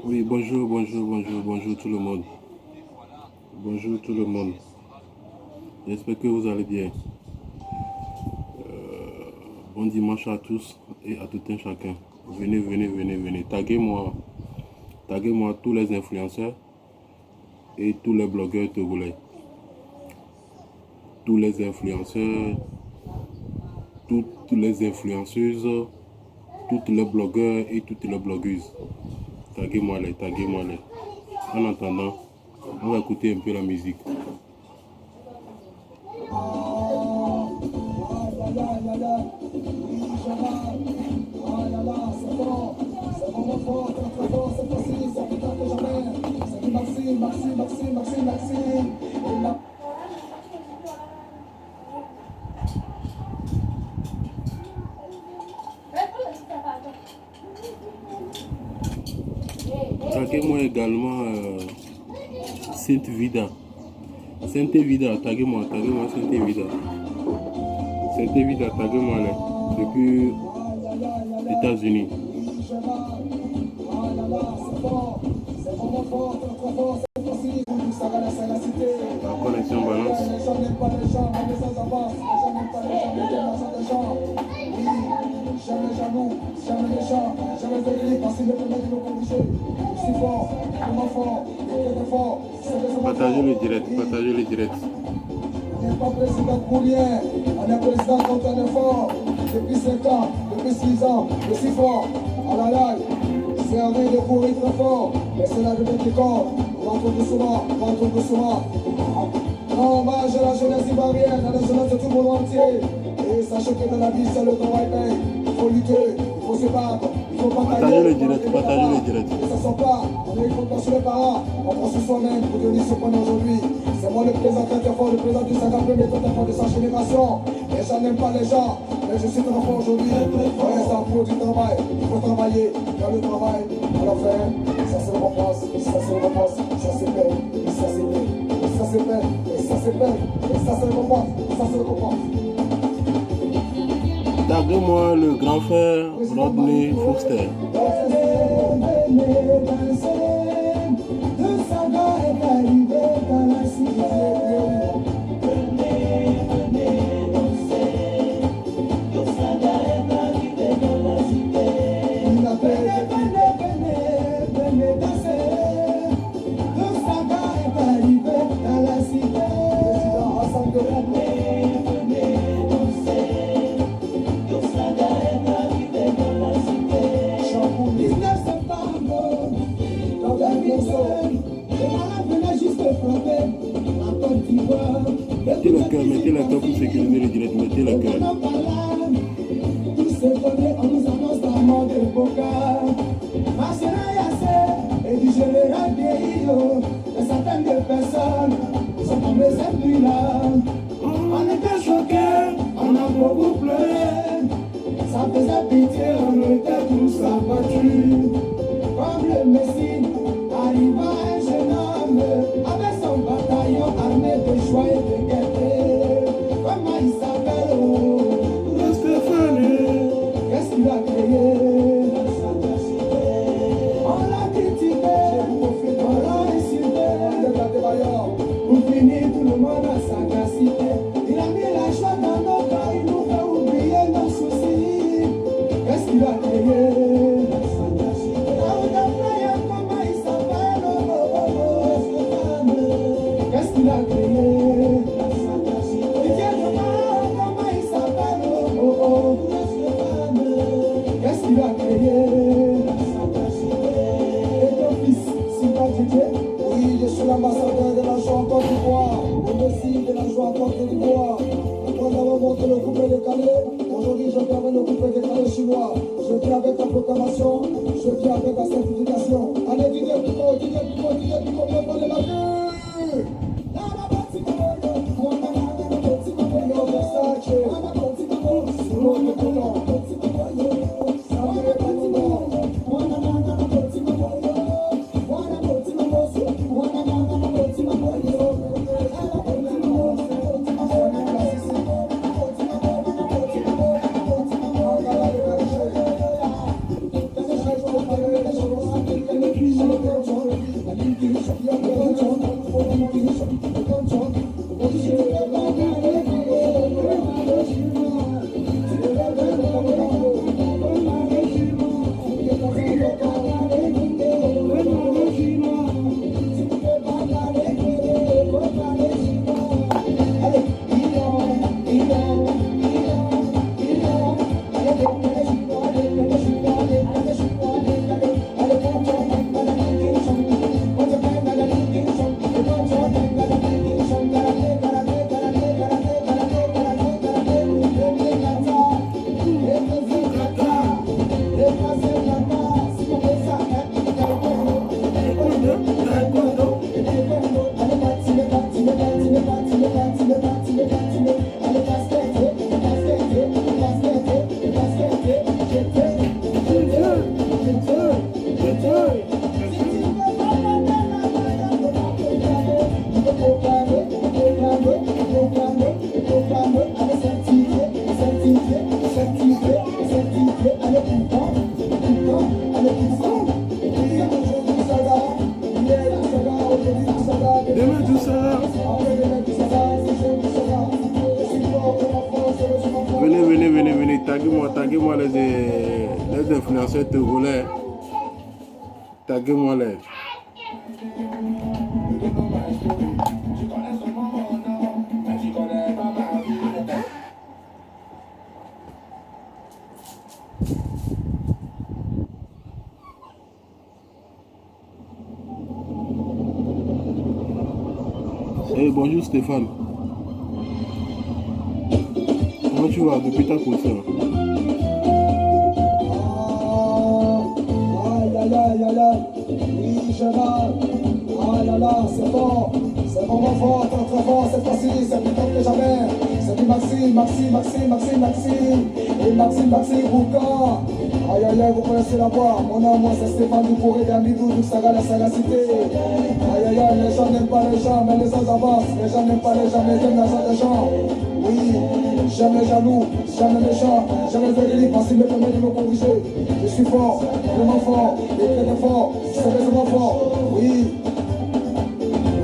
Oui, bonjour tout le monde. Bonjour tout le monde. J'espère que vous allez bien. Bon dimanche à tous et à tout un chacun. Venez. Taguez-moi tous les influenceurs et tous les blogueurs togolais. Tous les influenceurs, toutes les influenceuses, toutes les blogueurs et toutes les blogueuses. Taguez-moi les. En attendant, on va écouter un peu la musique. Taguez-moi également Sainte Vida, taguez-moi Sainte Vida, taguez-moi là, depuis États-Unis. La connexion balance. Partagez le direct. On n'est pas président pour rien, on est président contre un effort. Depuis 5 ans, depuis 6 ans, je suis fort. À la live, c'est un rêve de courir très fort. Mais c'est la vie qui compte, on rentre doucement. Hommage à la jeunesse ivoirienne, à la jeunesse de tout le monde entier. Et sachez que dans la vie, c'est le travail paye. Il faut lutter, il faut se battre, il faut pas Partagez le direct. Et ça sent pas, on est content sur les parents. On prend sur soi-même pour devenir ce qu'on est aujourd'hui. C'est moi le président très fort, le président du 51 méthode de sa génération. Et j'en aime pas les gens, mais je suis très fort aujourd'hui. Ouais, ça pour du travail, il faut travailler, faire le travail. À la fin, ça se repasse, ça se paye, ça se paye. Ça se fait, et ça se fait, et ça se repasse. Taguez-moi le grand frère Rodney Foster. Mettez le cœur pour sécuriser le direct, mettez le cœur. Tous ces données, on nous annonce dans le monde de Boca. Marcela Yassé et du général Guerrillo. Des centaines de personnes sont tombées cette nuit-là. On était choqués, on a beaucoup pleuré. Ça faisait pitié, on était tous abattus. Comme le Messie, arriva un jeune homme avec son bataillon armé de joie et de gaieté. Comment il s'appelle? Qu'est-ce qu'il a créé? On l'a critiqué, on l'a insulté. Pour finir, tout le monde a sa gracité. Il a mis la joie dans nos cœurs, il nous fait oublier nos soucis. Qu'est-ce qu'il a créé? Comment il s'appelle? Qu'est-ce qu'il a créé? Qu'est-ce qu'il a créé? Et ton fils, Sylvain Didier? Oui, je suis l'ambassadeur de la joie en Côte d'Ivoire, le messie de la joie en Côte d'Ivoire. Après avoir monté le coupé décalé, aujourd'hui je viens avec le coupé décalé chinois. Je viens avec la proclamation, je viens avec la certification. Allez, Didier Pico, préparez la vue! ça. Venez, taguez-moi les influenceurs togolais. Taguez-moi les. Hey, bonjour Stéphane. Comment tu vas depuis ta position? Oui, je mal. Ah là là, c'est bon. C'est vraiment fort, très fort cette fois-ci. C'est plus fort que jamais. C'est du Maxime. Et Maxime Boucan. Aïe aïe aïe, vous connaissez la voix. Mon nom, moi, c'est Stéphane Dupouré d'Amidou, du Saga, la sagacité. Aïe aïe aïe, les gens n'aiment pas les gens, mais les gens avancent. Les gens n'aiment pas les gens, mais ils aiment l'argent des gens. Oui, j'aime les jaloux, j'aime les méchants, j'aime les véridiques, parce qu'ils me permettent de me corriger. Je suis fort, vraiment fort, et très fort, sérieusement fort. Oui,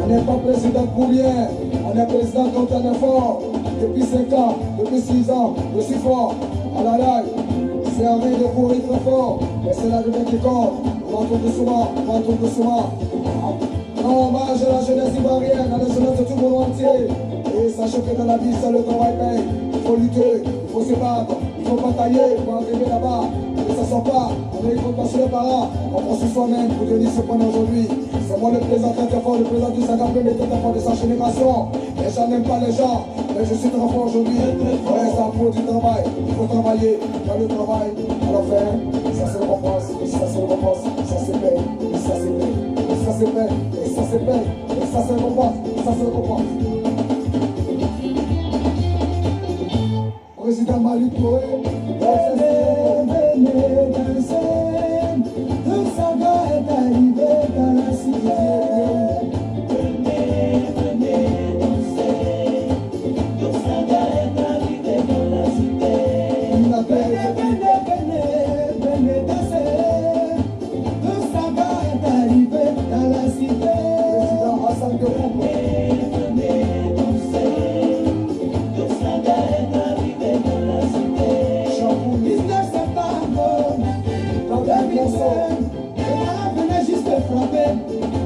on n'est pas président pour rien, on est président quand on est fort. Depuis 5 ans, depuis 6 ans, je suis fort. À la live, c'est un rire de pourri très fort, mais c'est la vie qui compte. On en trouve souvent. On hommage à la jeunesse ivoirienne, à la jeunesse de tout le monde entier. Et sachez que dans la vie, c'est le travail paye. Il faut lutter, il faut se battre, il faut batailler pour arriver là-bas. Et ça ne sort pas, on est contre passer les parents. On prend sur soi-même pour devenir ce qu'on est aujourd'hui. C'est moi le président très fort, le président du Saga, le très fort de sa génération. Les gens n'aiment pas les gens, mais je suis très fort aujourd'hui. Ouais, ça pour du travail, il faut travailler, dans le travail. Alors faire, ça se repense, ça se paye, ça se paye, ça se paye, ça se paye, ça se repense. Président Malik Touré, venez danser, le Saga est arrivé dans la cité. Venez danser, le Saga est arrivé dans la cité. Venez danser, le Saga est arrivé dans la cité. Président Hassan de Rouba.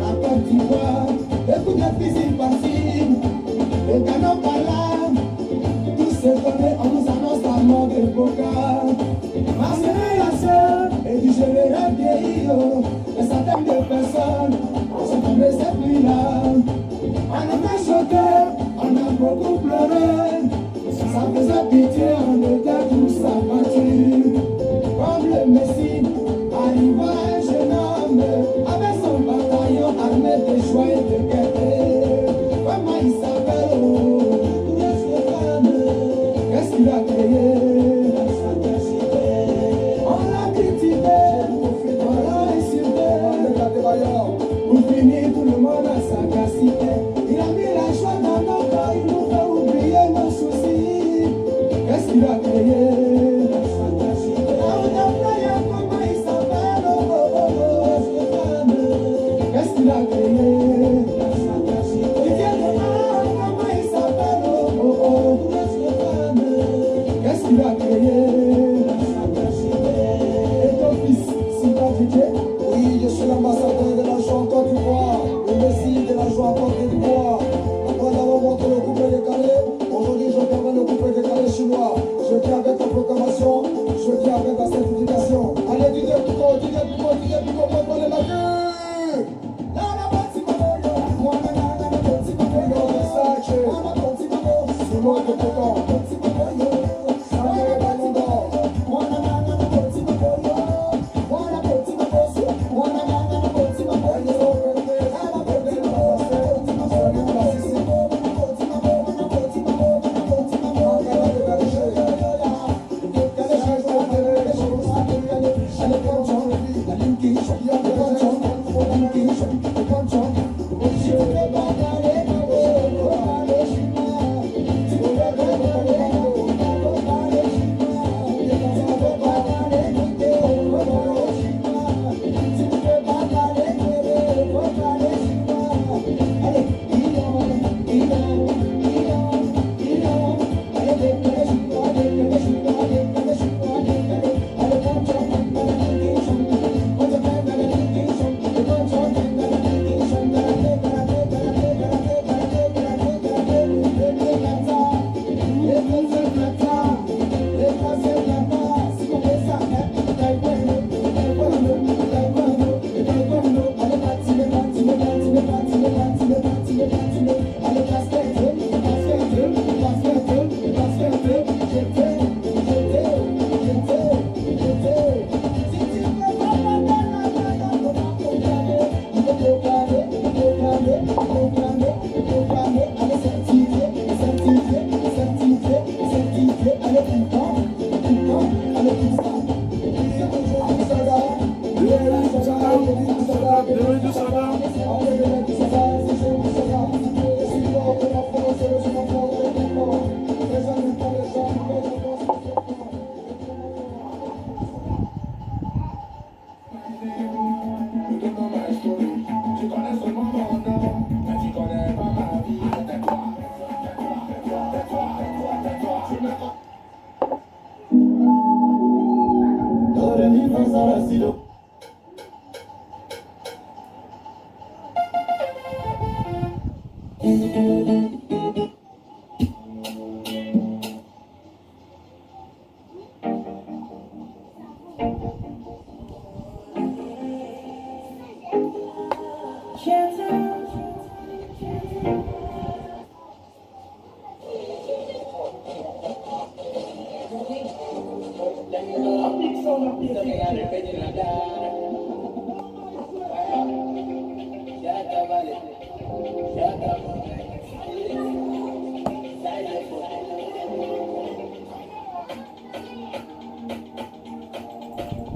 La Côte d'Ivoire, écoute la physique partie, les canons par là, tous ces données, on nous annonce la mort de Boca. Marseille, la sœur, et du général Guerrillo, des centaines de personnes sont tombées cette nuit-là. On était choqués, on a beaucoup pleuré, ça faisait pitié, on était tous abattus. Comme le Messie, arriva un jeune homme, avec son bataillon armé de joie et de gaieté. Comment il s'appelle, qu'est-ce qu'il a créé? On l'a critiqué, on l'a insulté. Pour finir, tout le monde a sa sagacité. Il a mis la joie dans nos cœurs, il nous fait oublier nos soucis. Qu'est-ce qu'il a créé? Qu'est-ce qu'il a créé? Il vient de là, comment il s'appelle? Qu'est-ce qu'il a créé? Et ton fils, Sylvain Didier? Oui, je suis l'ambassadeur de la joie en Côte d'Ivoire, le messie de la joie en Côte d'Ivoire. Après d'avoir montré le couplet décalé, aujourd'hui je permets le couplet décalé chinois. Je viens avec la proclamation, je viens avec la certification. Allez, Didier Pico, préparez la queue!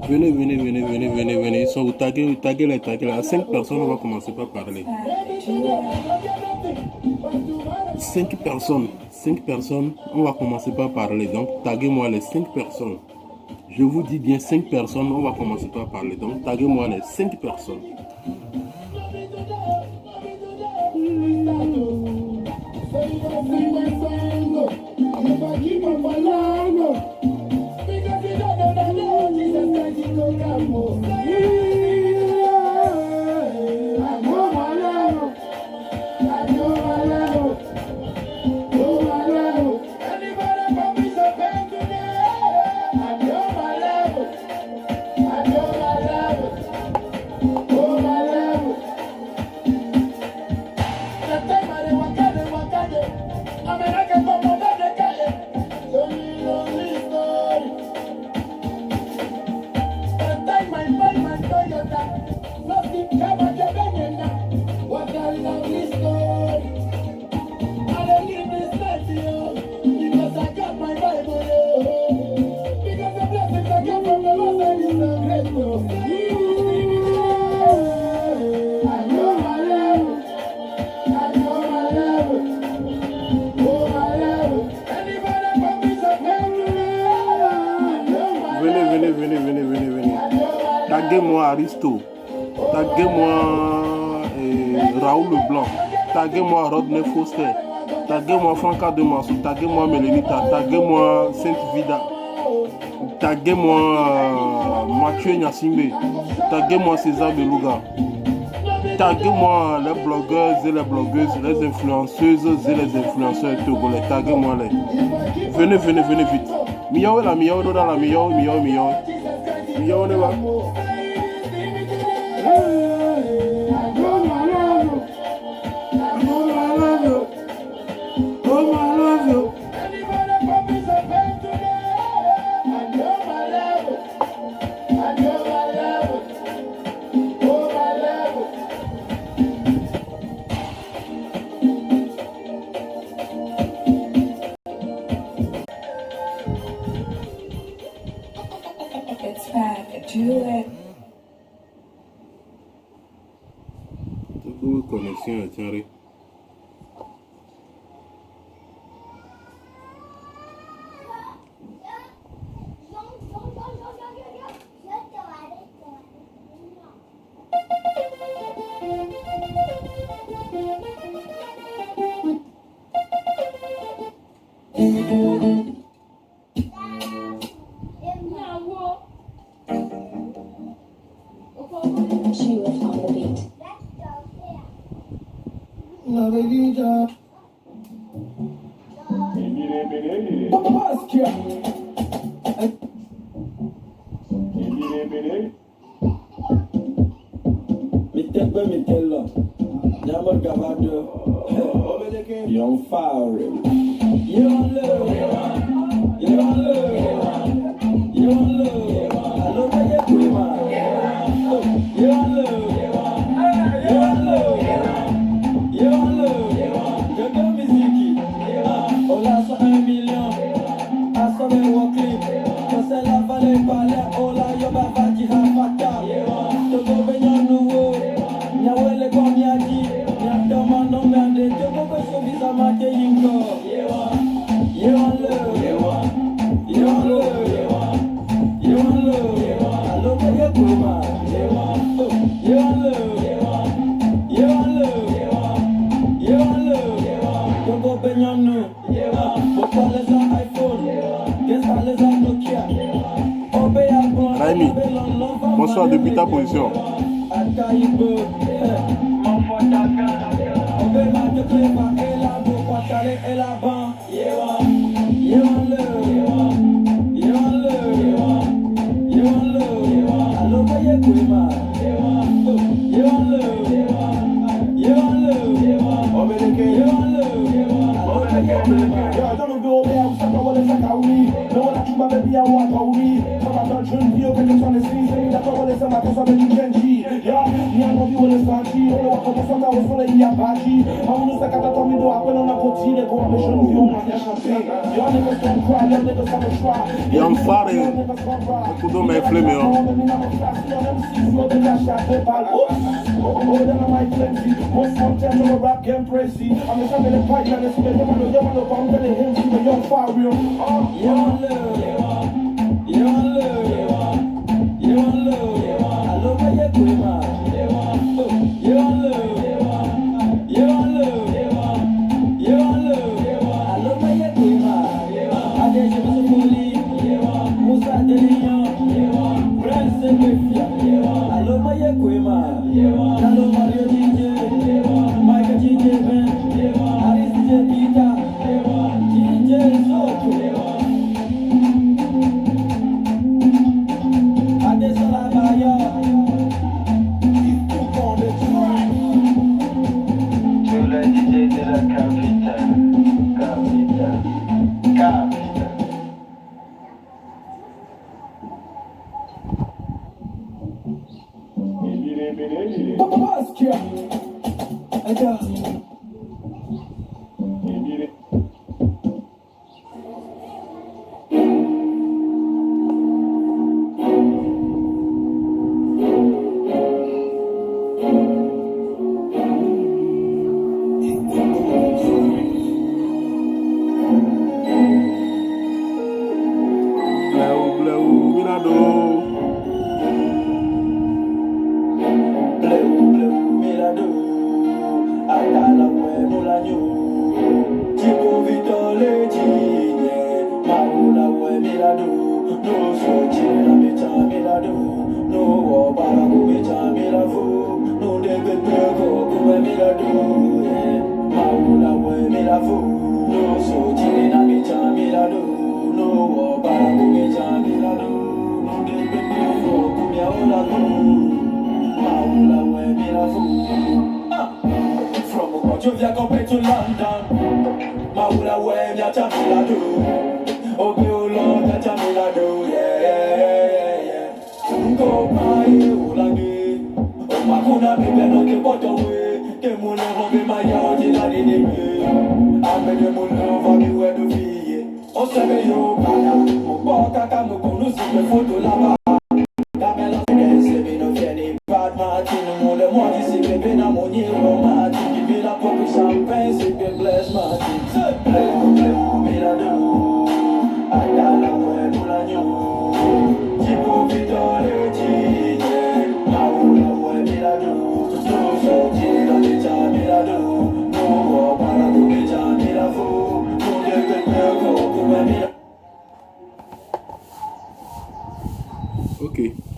Venez, venez, venez, venez, venez, venez. Ils sont vous taguez là. À 5 personnes, on va commencer par parler. 5 personnes, on va commencer par parler. Donc, taguez-moi les 5 personnes. Je vous dis bien 5 personnes, on va commencer par parler. Donc, taguez-moi les 5 personnes. Venez. Taguez-moi Aristo. Taguez-moi Raoul Leblanc. Taguez-moi Rodney Foster. Taguez-moi Franca de Massou. Taguez-moi Mélénita. Taguez-moi Sainte Vida. Taguez-moi Mathieu Nyassimbe. Taguez-moi César Beluga. Taguez-moi les blogueuses et les blogueuses, les influenceuses et les influenceurs togolais. Taguez-moi les. Venez vite. Miao est là, Miao dans la Miao. Miao ne va. Vous connaissez, tiens. She left on the beat. Young Fire. You on love. You on love. You on love. I love that you man. You on love. You on love. You on love. Je veux musique. On l'a 1 million. À 100 000 clip. Quand c'est la vallée palais. On l'a yoba vaki rafata. Togo benyon nouveau. Nyawele kwa miyaji. Nyatama no mende. Togo besho visa make yinko. You on love. You on love. You on love. I love that you man. You on love. You on love. You on love. Togo benyon nou. Pourquoi les iPhone? Qu'est-ce les Nokia? Raimi, bonsoir depuis ta position. Mon bien ou à Kaouri. Ça va dans le jeune vie, au fait de son esprit. C'est d'accord, on laisse ma personne avec une genji. Ya, ni un envie, on laisse tranquille. On va commencer à faire au soleil, il y a parti. On nous a qu'à t'attendre, mais après on a poti. Les gros, mais jeune vie, on va bien chanter. Yo, niggas don't cry, yo, niggas have a try. Et en phare, tout le monde est flemmé.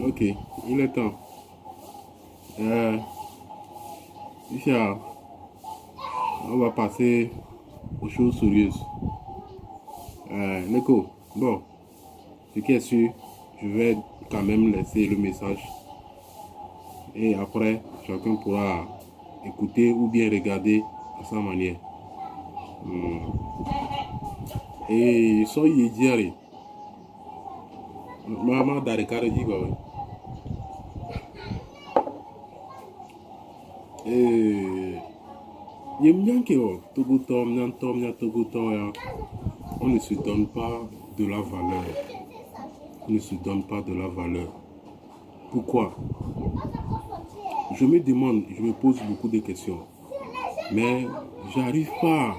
Ok, il est temps. Ici, on va passer aux choses sérieuses. Neko, bon, ce qui est sûr, je vais quand même laisser le message. Et après, chacun pourra écouter ou bien regarder à sa manière. Et soyez dire, maman d'Arekare dit quoi. On ne se donne pas de la valeur. On ne se donne pas de la valeur. Pourquoi? Je me demande, je me pose beaucoup de questions. Mais j'arrive pas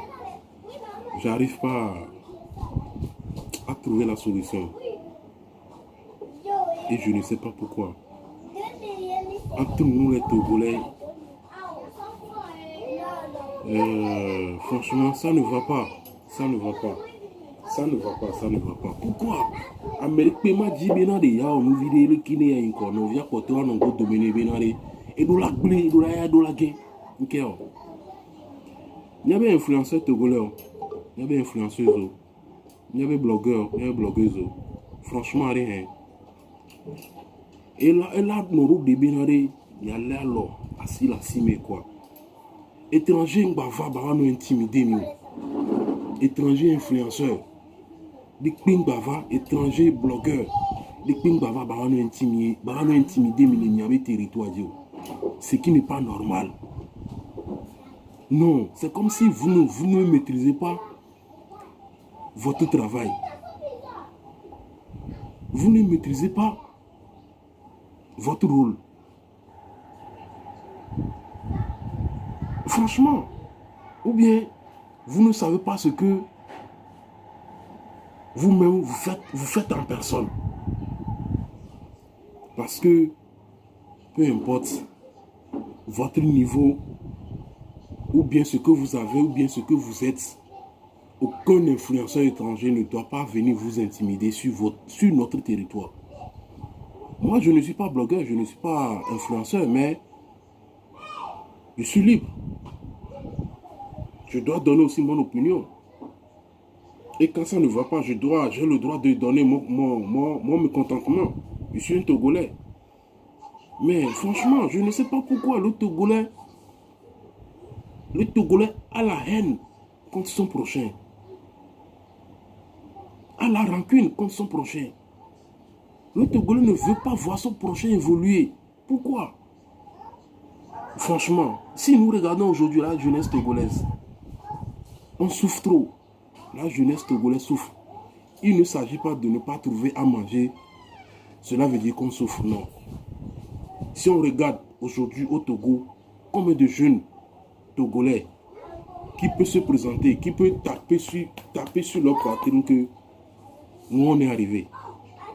à trouver la solution. Et je ne sais pas pourquoi. Entre nous les Togolais, franchement, ça ne va pas. Ça ne va pas. Ça ne va pas, ça ne va pas. Pourquoi? Amérique m'a dit bien des ya on nous vide le kiné à encore nous vient côté on go dominer bien et do la blé do la gain. OK. Il y avait influenceurs togolais. Il y avait influenceuses. Il y avait blogueurs, il y avait blogueuses. Franchement rien. Et là nos routes de bien il y a là assis la cime quoi. Étranger va nous intimider nous. Étranger influenceur. des pingbava étrangers blogueurs, des pingbava bah nous intimider mais territoire ce qui n'est pas normal. Non, c'est comme si vous ne maîtrisez pas votre travail. Vous ne maîtrisez pas votre rôle. Franchement, ou bien vous ne savez pas ce que vous-même vous faites en personne. Parce que peu importe votre niveau, ou bien ce que vous avez, ou bien ce que vous êtes, aucun influenceur étranger ne doit pas venir vous intimider sur notre territoire. Moi, je ne suis pas blogueur, je ne suis pas influenceur, mais je suis libre. Je dois donner aussi mon opinion. Et quand ça ne va pas, j'ai le droit de donner mon mécontentement. Je suis un Togolais. Mais franchement, je ne sais pas pourquoi le Togolais a la haine contre son prochain. A la rancune contre son prochain. Le Togolais ne veut pas voir son prochain évoluer. Pourquoi? Franchement, si nous regardons aujourd'hui la jeunesse togolaise, on souffre trop. La jeunesse togolaise souffre. Il ne s'agit pas de ne pas trouver à manger. Cela veut dire qu'on souffre, non. Si on regarde aujourd'hui au Togo, combien de jeunes Togolais qui peut se présenter, qui peut taper sur leur poitrine que nous on est arrivé.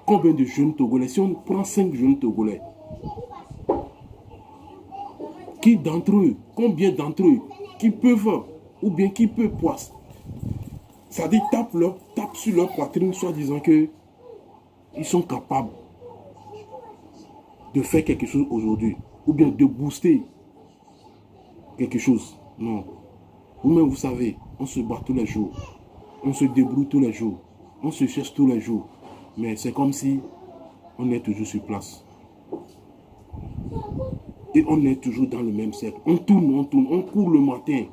Combien de jeunes Togolais? Si on prend 5 jeunes Togolais, combien d'entre eux qui peuvent, ou bien qui peuvent poisser, c'est-à-dire tapent sur leur poitrine, soit disant que ils sont capables de faire quelque chose aujourd'hui, ou bien de booster quelque chose. Non. Vous-même, vous savez, on se bat tous les jours, on se débrouille tous les jours, on se cherche tous les jours, mais c'est comme si on est toujours sur place. Et on est toujours dans le même cercle. On tourne, on court le matin.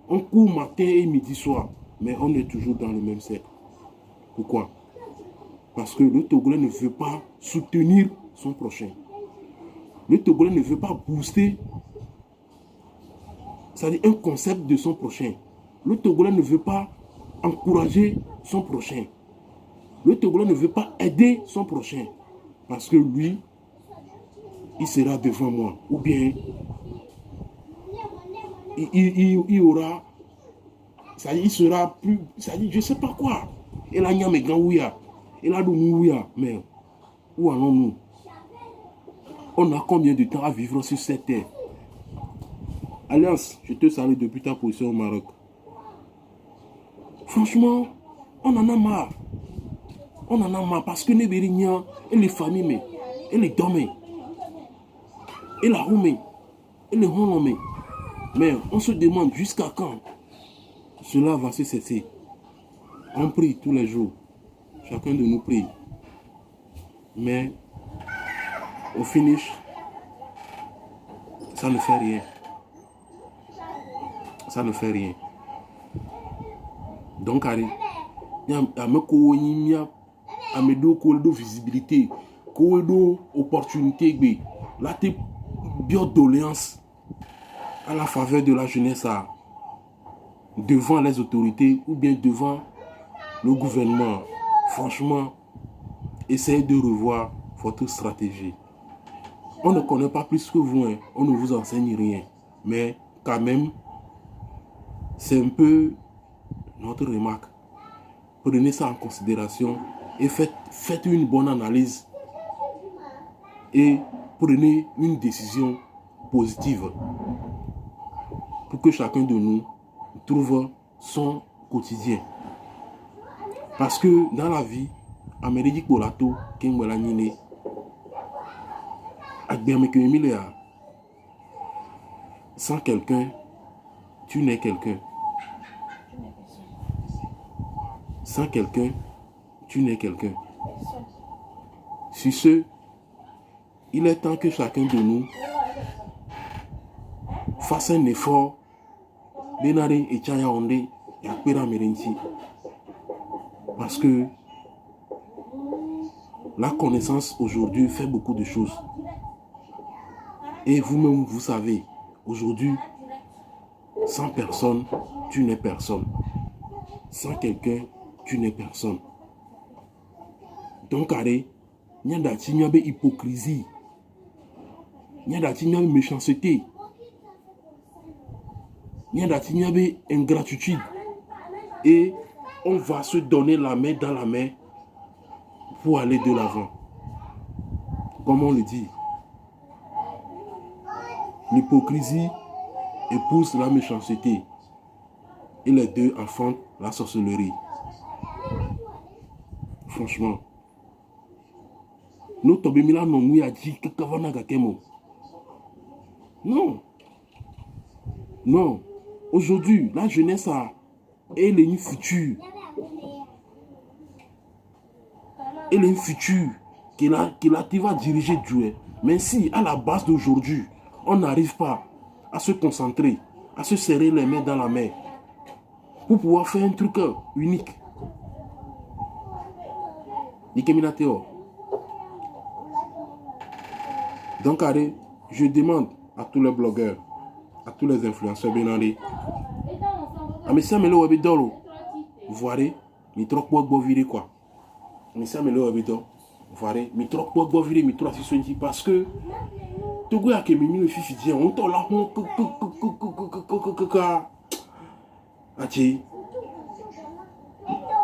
On court matin et midi soir, mais on est toujours dans le même cercle. Pourquoi? Parce que le Togolais ne veut pas soutenir son prochain. Le Togolais ne veut pas booster, c'est-à-dire un concept de son prochain. Le Togolais ne veut pas encourager son prochain. Le Togolais ne veut pas aider son prochain. Parce que lui, il sera devant moi. Ou bien, il aura, c'est-à-dire, il sera plus, c'est-à-dire, je ne sais pas quoi. Il a mes grands ouïa. Il a nous ouïa. Mais où allons-nous? On a combien de temps à vivre sur cette terre? Alliance, je te salue depuis ta position au Maroc. Franchement, on en a marre. On en a marre parce que les Bérignan et les familles, et les domés, et la roumée, et les honlomés. Mais on se demande jusqu'à quand cela va se cesser. On prie tous les jours. Chacun de nous prie. Mais au finish, ça ne fait rien. Ça ne fait rien. Donc, il y a une visibilité, une opportunité, là, tu biodoléance à la faveur de la jeunesse devant les autorités ou bien devant le gouvernement. Franchement, essayez de revoir votre stratégie. On ne connaît pas plus que vous, hein. On ne vous enseigne rien. Mais quand même, c'est un peu notre remarque. Prenez ça en considération et faites une bonne analyse et prenez une décision positive pour que chacun de nous trouve son quotidien. Parce que dans la vie, Amérique Bolato, Kengwalanine, sans quelqu'un, tu n'es quelqu'un. Sans quelqu'un, tu n'es quelqu'un. Sur ce, il est temps que chacun de nous fasse un effort. Parce que la connaissance aujourd'hui fait beaucoup de choses. Et vous-même, vous savez, aujourd'hui, sans personne, tu n'es personne. Sans quelqu'un, tu n'es personne. Donc, il y a une hypocrisie. Il y a une méchanceté. Il y a une ingratitude. Et on va se donner la main dans la main pour aller de l'avant. Comme on le dit. L'hypocrisie épouse la méchanceté. Et les deux enfantent la sorcellerie. Franchement. Nous tombons là, nous a dit que non. Non. Aujourd'hui, la jeunesse a elle est une future. Elle est une future qui va diriger Dieu. Mais si à la base d'aujourd'hui, on n'arrive pas à se concentrer, à se serrer les mains dans la main pour pouvoir faire un truc unique. Donc, allez, je demande à tous les blogueurs, à tous les influenceurs, mais ça me l'a dolo. Vous voyez, mais trop pour virer quoi. Mais ça me l'a dolo. Vous voyez, mais trop pour virer, mais trop si parce que tout le monde qui me dit fifi on t'en là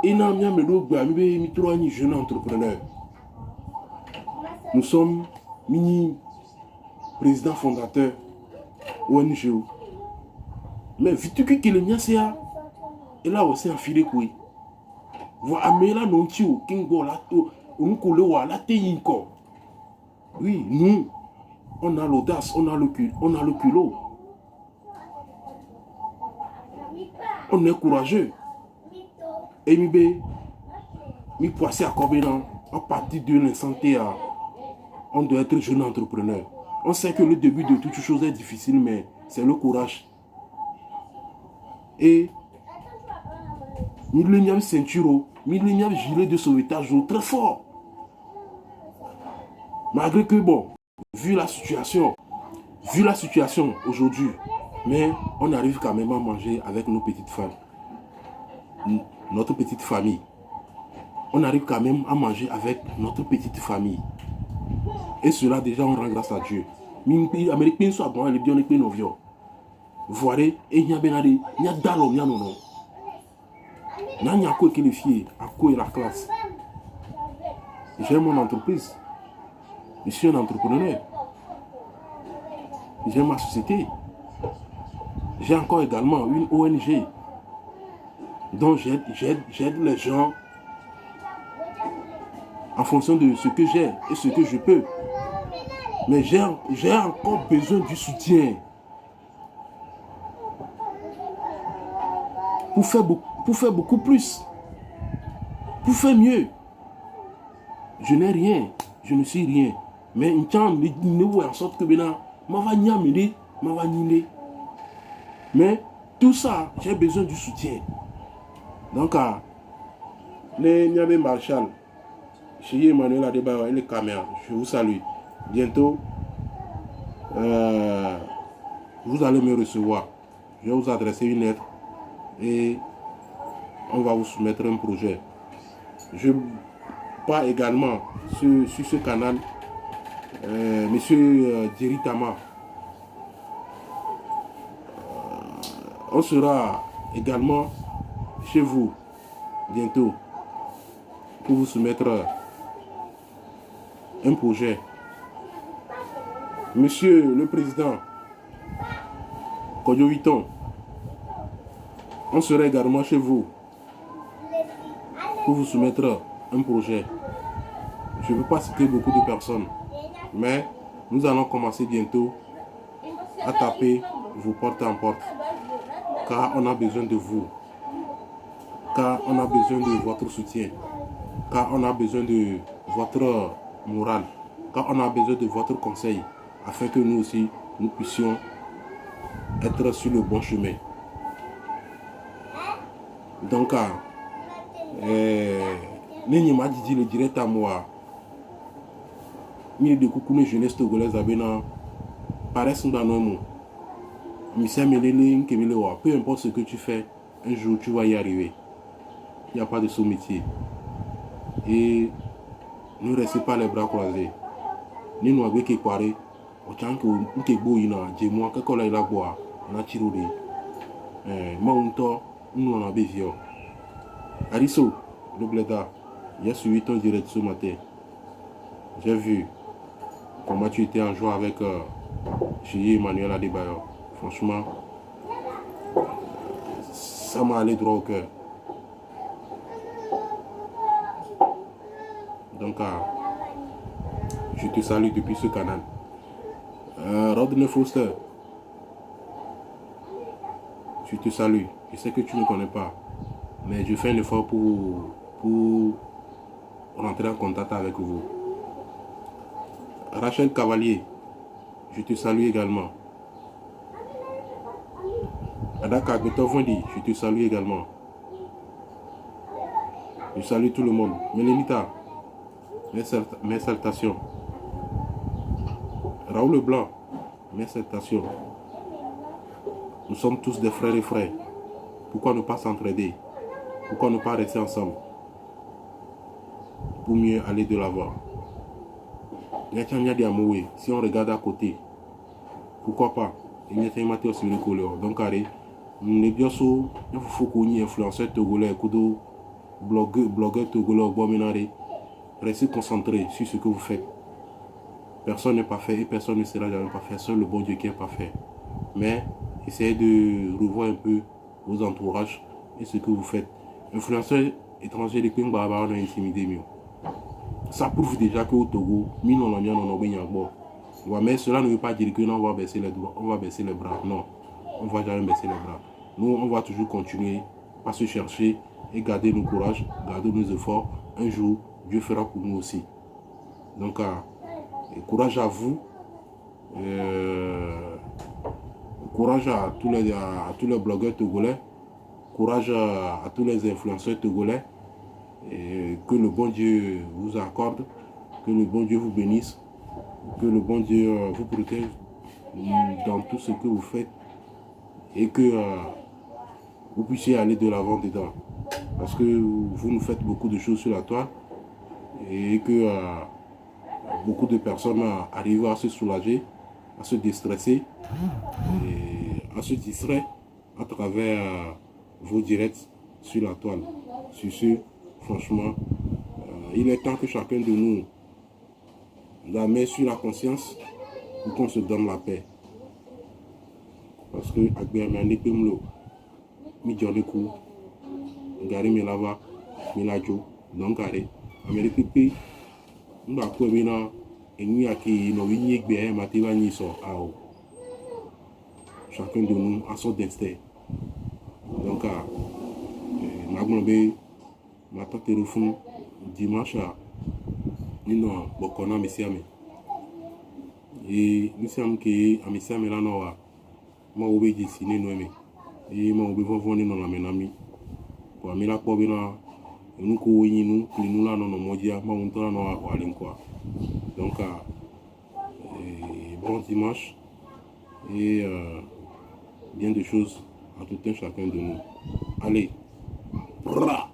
et non, mais trop un jeune entrepreneur. Nous sommes mini président fondateur ONG. Mais vite que le mien c'est et là aussi un filet quoi. Voilà mais là non tio kingo là on coule wa la teinko. Oui, nous on a l'audace, on a le culot. On est courageux. Et mi poisser à Corbénan à partir de l'instant on doit être jeune entrepreneur. On sait que le début de toute chose est difficile, mais c'est le courage. Et millénium ceinture, millénium gilet de sauvetage très fort. Malgré que bon, vu la situation aujourd'hui, mais on arrive quand même à manger avec nos petites femmes, notre petite famille. On arrive quand même à manger avec notre petite famille. Et cela déjà on rend grâce à Dieu. Américains sont bons, les biens les novios. Voilà, et il y a benadi, il y a dalom, il y a non. Il y a quoi qui les filles, à quoi la classe. J'ai mon entreprise. Je suis un entrepreneur. J'ai ma société. J'ai encore également une ONG. Donc j'aide les gens en fonction de ce que j'ai et ce que je peux. Mais j'ai encore besoin du soutien pour faire beaucoup plus, pour faire mieux. Je n'ai rien, je ne suis rien. Mais une chance ne voit en sorte que maintenant, mais tout ça, j'ai besoin du soutien. Donc, les Niamey Marshall, chez Emmanuel Adebayo et les caméras, je vous salue. Bientôt, vous allez me recevoir. Je vais vous adresser une lettre et on va vous soumettre un projet. Je parle également sur ce canal, Monsieur Djeri Tama. On sera également chez vous bientôt pour vous soumettre un projet. Monsieur le Président Kodjo Viton, on sera également chez vous pour vous soumettre un projet. Je ne peux pas citer beaucoup de personnes, mais nous allons commencer bientôt à taper vos portes en porte, car on a besoin de vous, car on a besoin de votre soutien, car on a besoin de votre morale, car on a besoin de votre conseil, afin que nous aussi, nous puissions être sur le bon chemin. Donc, Nini m'a dit le direct à moi. Mille de coucou jeunesse togolaise abena. Paraissent dans nos mots. Peu importe ce que tu fais, un jour tu vas y arriver. Il n'y a pas de sous-métier. Et ne restez pas les bras croisés. Ni nous avons qui parler. Au temps que nous avons eu des mois que nous avons boire, on a tiré. Moi nous en avons besoin. Arisso, le bléda, j'ai suivi ton direct ce matin. J'ai vu comment tu étais en joie avec Chéri Emmanuel Adebayor. Franchement, ça m'a allé droit au cœur. Donc, je te salue depuis ce canal. Rodney Foster, je te salue. Je sais que tu ne me connais pas, mais je fais un effort pour rentrer en contact avec vous. Rachel Cavalier, je te salue également. Adaka Betovondi, je te salue également. Je salue tout le monde. Mélénita, mes salutations. Raoul Leblanc, mes salutations. Nous sommes tous des frères et frères. Pourquoi ne pas s'entraider? Pourquoi ne pas rester ensemble? Pour mieux aller de l'avant. Si on regarde à côté, pourquoi pas? Donc, nous bien sûr, il faut qu'on y influenceur togolais, blogueur togolais, restez concentrés sur ce que vous faites. Personne n'est parfait et personne ne sera jamais parfait, seul le bon Dieu qui est parfait. Mais essayez de revoir un peu vos entourages et ce que vous faites. Influenceur étranger de Ping Baba on a intimidé mieux. Ça prouve déjà qu'au Togo, mais cela ne veut pas dire que nous on va baisser les bras. Non, on ne va jamais baisser les bras. Nous, on va toujours continuer à se chercher et garder nos courage, garder nos efforts. Un jour, Dieu fera pour nous aussi. Donc, courage à vous. Courage à tous les blogueurs togolais. Courage à tous les influenceurs togolais. Et que le bon Dieu vous accorde. Que le bon Dieu vous bénisse. Que le bon Dieu vous protège dans tout ce que vous faites. Et que vous puissiez aller de l'avant dedans. Parce que vous nous faites beaucoup de choses sur la toile. Et que beaucoup de personnes arrivent à se soulager, à se déstresser, et à se distraire à travers vos directs sur la toile. Sur ce, franchement, il est temps que chacun de nous la met sur la conscience pour qu'on se donne la paix. Parce que Gary Melava, Milajo, donc Gary, Amérique nous avons commis et nous avons chacun de nous a son destin. Donc, ma tante refond dimanche nous avons beaucoup de messieurs. Et nous sommes qui à messieurs là nous avons oublié dessiner nous et moi oublié voir venir dans la menami pour amener la pauvre nous courir nous là non modia moi on tourne à aller quoi. Donc bon dimanche et bien de choses à tout un chacun de nous. Allez. Bra.